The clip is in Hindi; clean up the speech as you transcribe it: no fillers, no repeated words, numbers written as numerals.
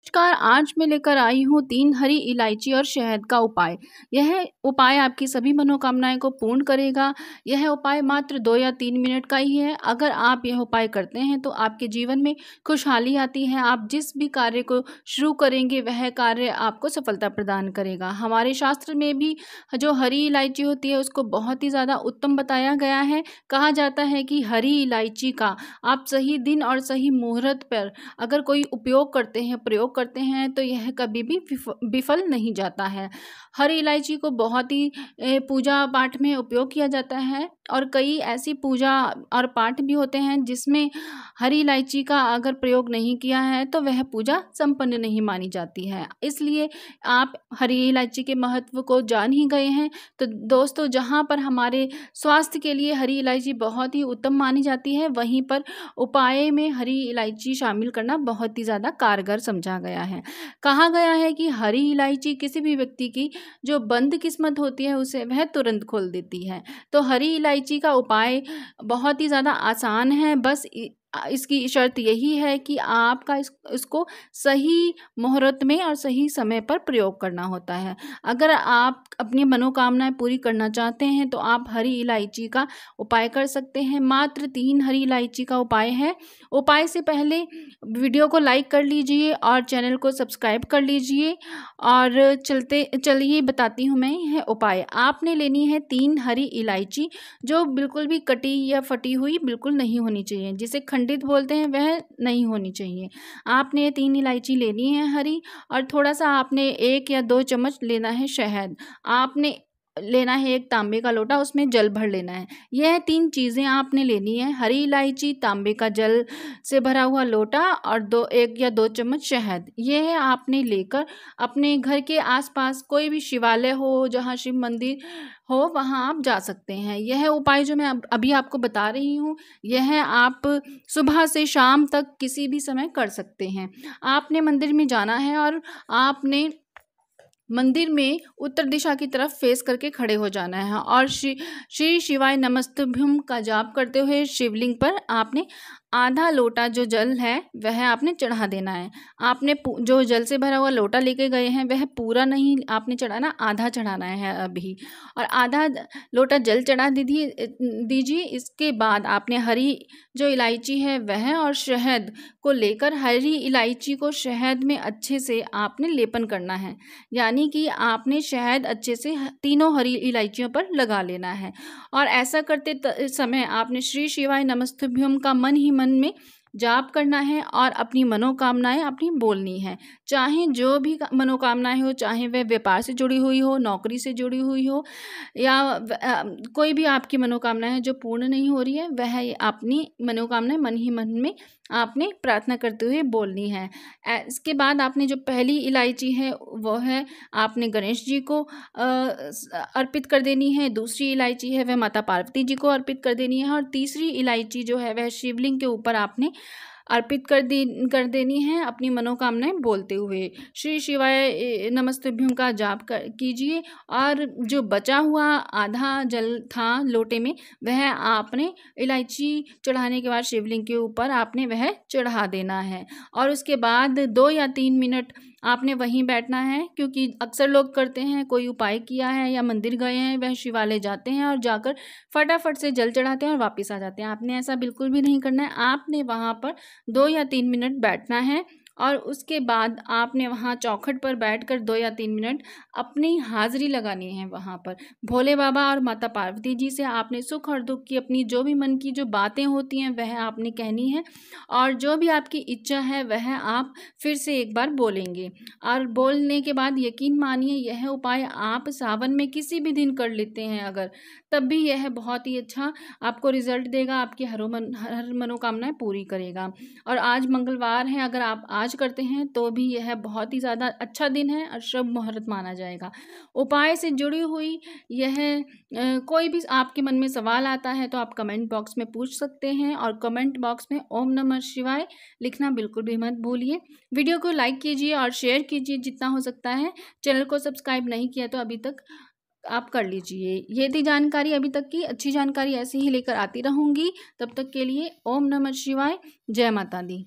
नमस्कार, आज मैं लेकर आई हूँ 3 हरी इलायची और शहद का उपाय। यह उपाय आपकी सभी मनोकामनाएँ को पूर्ण करेगा। यह उपाय मात्र 2 या 3 मिनट का ही है। अगर आप यह उपाय करते हैं तो आपके जीवन में खुशहाली आती है। आप जिस भी कार्य को शुरू करेंगे वह कार्य आपको सफलता प्रदान करेगा। हमारे शास्त्र में भी जो हरी इलायची होती है उसको बहुत ही ज़्यादा उत्तम बताया गया है। कहा जाता है कि हरी इलायची का आप सही दिन और सही मुहूर्त पर अगर कोई उपयोग करते हैं, प्रयोग करते हैं तो यह कभी भी विफल नहीं जाता है। हरी इलायची को बहुत ही पूजा पाठ में उपयोग किया जाता है और कई ऐसी पूजा और पाठ भी होते हैं जिसमें हरी इलायची का अगर प्रयोग नहीं किया है तो वह पूजा संपन्न नहीं मानी जाती है। इसलिए आप हरी इलायची के महत्व को जान ही गए हैं। तो दोस्तों, जहाँ पर हमारे स्वास्थ्य के लिए हरी इलायची बहुत ही उत्तम मानी जाती है, वहीं पर उपाय में हरी इलायची शामिल करना बहुत ही ज़्यादा कारगर समझा गया है। कहा गया है कि हरी इलायची किसी भी व्यक्ति की जो बंद किस्मत होती है उसे वह तुरंत खोल देती है। तो हरी इलायची का उपाय बहुत ही ज़्यादा आसान है। बस इसकी शर्त यही है कि आपका इसको सही मुहूर्त में और सही समय पर प्रयोग करना होता है। अगर आप अपनी मनोकामनाएं पूरी करना चाहते हैं तो आप हरी इलायची का उपाय कर सकते हैं। मात्र 3 हरी इलायची का उपाय है। उपाय से पहले वीडियो को लाइक कर लीजिए और चैनल को सब्सक्राइब कर लीजिए। और चलिए बताती हूँ मैं यह उपाय। आपने लेनी है 3 हरी इलायची, जो बिल्कुल भी कटी या फटी हुई बिल्कुल नहीं होनी चाहिए, जिसे खंडित बोलते हैं वह नहीं होनी चाहिए। आपने 3 इलायची लेनी है हरी, और थोड़ा सा आपने 1 या 2 चम्मच लेना है शहद। आपने लेना है एक तांबे का लोटा, उसमें जल भर लेना है। यह 3 चीज़ें आपने लेनी है, हरी इलायची, तांबे का जल से भरा हुआ लोटा और 1 या 2 चम्मच शहद। यह आपने लेकर अपने घर के आसपास कोई भी शिवालय हो, जहाँ शिव मंदिर हो, वहाँ आप जा सकते हैं। यह उपाय जो मैं अभी आपको बता रही हूँ, यह आप सुबह से शाम तक किसी भी समय कर सकते हैं। आपने मंदिर में जाना है और आपने मंदिर में उत्तर दिशा की तरफ फेस करके खड़े हो जाना है और श्री शिवाय नमस्तुभ्यम का जाप करते हुए शिवलिंग पर आपने आधा लोटा जो जल है वह आपने चढ़ा देना है। आपने जो जल से भरा हुआ लोटा लेके गए हैं वह पूरा नहीं आपने चढ़ाना, आधा चढ़ाना है अभी, और आधा लोटा जल चढ़ा दीजिए। इसके बाद आपने हरी जो इलायची है वह और शहद को लेकर हरी इलायची को शहद में अच्छे से आपने लेपन करना है। यानी कि आपने शहद अच्छे से तीनों हरी इलायचियों पर लगा लेना है। और ऐसा करते समय आपने श्री शिवाय नमस्तुभ्यम का मन ही मन में जाप करना है और अपनी मनोकामनाएं अपनी बोलनी है। चाहे जो भी मनोकामनाएं हो, चाहे वह व्यापार से जुड़ी हुई हो, नौकरी से जुड़ी हुई हो, या कोई भी आपकी मनोकामना है जो पूर्ण नहीं हो रही है, वह अपनी मनोकामनाएं मन ही मन में आपने प्रार्थना करते हुए बोलनी है। इसके बाद आपने जो पहली इलायची है वो है आपने गणेश जी को अर्पित कर देनी है। दूसरी इलायची है वह माता पार्वती जी को अर्पित कर देनी है और तीसरी इलायची जो है वह शिवलिंग के ऊपर आपने अर्पित कर देनी है, अपनी मनोकामनाएं बोलते हुए। श्री शिवाय नमस्तुभ्यम का जाप कीजिए और जो बचा हुआ आधा जल था लोटे में वह आपने इलायची चढ़ाने के बाद शिवलिंग के ऊपर आपने वह चढ़ा देना है। और उसके बाद 2 या 3 मिनट आपने वहीं बैठना है, क्योंकि अक्सर लोग करते हैं, कोई उपाय किया है या मंदिर गए हैं, वह शिवालय जाते हैं और जाकर फटाफट से जल चढ़ाते हैं और वापस आ जाते हैं। आपने ऐसा बिल्कुल भी नहीं करना है। आपने वहाँ पर 2 या 3 मिनट बैठना है और उसके बाद आपने वहाँ चौखट पर बैठकर 2 या 3 मिनट अपनी हाजिरी लगानी है। वहाँ पर भोले बाबा और माता पार्वती जी से आपने सुख और दुख की, अपनी जो भी मन की जो बातें होती हैं वह आपने कहनी है और जो भी आपकी इच्छा है वह आप फिर से एक बार बोलेंगे। और बोलने के बाद यकीन मानिए यह उपाय आप सावन में किसी भी दिन कर लेते हैं अगर, तब भी यह बहुत ही अच्छा आपको रिजल्ट देगा, आपकी हर मनोकामनाएं पूरी करेगा। और आज मंगलवार है, अगर आप आज करते हैं तो भी यह बहुत ही ज़्यादा अच्छा दिन है और शुभ मुहूर्त माना जाएगा। उपाय से जुड़ी हुई यह कोई भी आपके मन में सवाल आता है तो आप कमेंट बॉक्स में पूछ सकते हैं और कमेंट बॉक्स में ओम नमः शिवाय लिखना बिल्कुल भी मत भूलिए। वीडियो को लाइक कीजिए और शेयर कीजिए जितना हो सकता है। चैनल को सब्सक्राइब नहीं किया तो अभी तक आप कर लीजिए। ये थी जानकारी अभी तक की, अच्छी जानकारी ऐसे ही लेकर आती रहूँगी। तब तक के लिए ओम नमः शिवाय, जय माता दी।